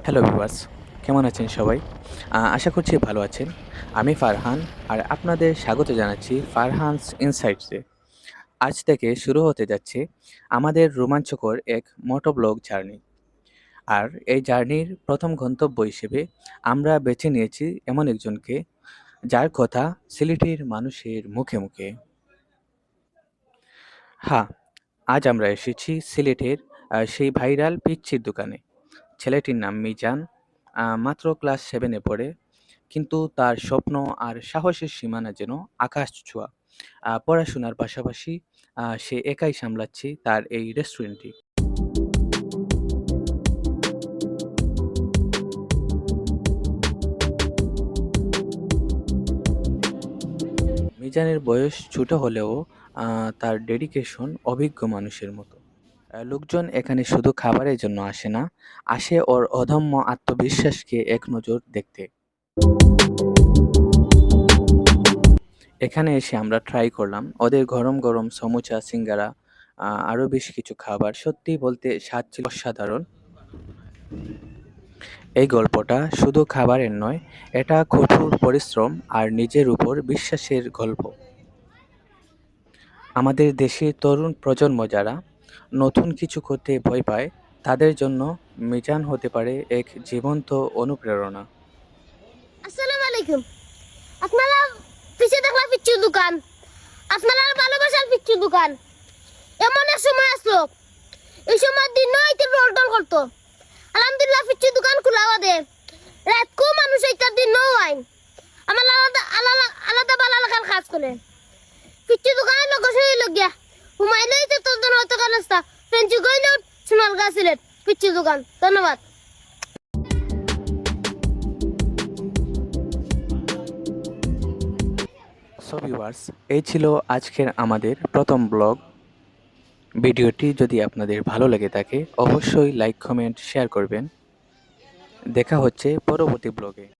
Hello viewers, কেমন আছেন সবাই? আশা করছি ভালো আছেন। আমি ফারহান আর আপনাদের স্বাগত জানাচ্ছি ফারহানস ইনসাইটসে। আজ থেকে শুরু হতে যাচ্ছে আমাদের রোমাঞ্চকর এক মোটোব্লগ জার্নি। আর এই জার্নির প্রথম গন্তব্য হিসেবে আমরা বেছে নিয়েছি এমন একজনকে যার কথা সিলেটের মানুষের মুখে মুখে। হ্যাঁ, আজ আমরা এসেছি সিলেটের সেই ভাইরাল পিচ্চির দোকানে। ছেলেটির নাম মিজান। মাত্র ক্লাস 7 এ পড়ে। কিন্তু তার স্বপ্ন আর সাহসের সীমানা যেন আকাশ ছোঁয়া। পড়াশোনার পাশাপাশি সে একাই সামলাচ্ছে তার এই রেস্টুরেন্টটি। মিজানের বয়স ছোট হলেও তার ডেডিকেশন অভিজ্ঞ মানুষের মতো। লোকজন এখানে শুধু খাবারের জন্য আসে না, আসে ওর অদম্য আত্মবিশ্বাসকে এক নজর দেখতে। এখানে এসে আমরা ট্রাই করলাম ওদের গরম গরম সমুচা, সিঙ্গারা, আরো বেশ কিছু খাবার। সত্যি বলতে স্বাদ ছিল অসাধারণ। এই গল্পটা শুধু খাবারের নয়, এটা কঠোর পরিশ্রম আর নিজের উপর বিশ্বাসের গল্প। আমাদের দেশের তরুণ প্রজন্ম যারা নতুন কিছু করতে ভয় পায়, তাদের জন্য মিজান হতে পারে এক জীবন্ত অনুপ্রেরণা। আসসালামু আলাইকুম। আপনারা পিছে দেখলা পিচ্চুর দোকান, আপনারা ভালোবাসার পিচ্চুর দোকান। এমন এক সময় আসলো, এই সময় দিন নয়তে রোল টোল করতো। আলহামদুলিল্লাহ পিচ্চুর দোকান খোলা আমাদের। রাত কো মানুষ এইটার দিন নয় আইন। আমার আলাদা আলাদা আলাদা ভালো লাগার কাজ করে। পিচ্চুর দোকানের লোক সই লগিয়া হুমাইলেই তো তোর হতো কানস্তা। ফ্রেঞ্চি কইলো সোনাল গাছিলেন পিচ্চুর দোকান। ধন্যবাদ। সো ভিউয়ার্স, এই ছিল আজকের আমাদের প্রথম ব্লগ। ভিডিওটি যদি আপনাদের ভালো লেগে থাকে অবশ্যই লাইক, কমেন্ট, শেয়ার করবেন। দেখা হচ্ছে পরবর্তী ব্লগে।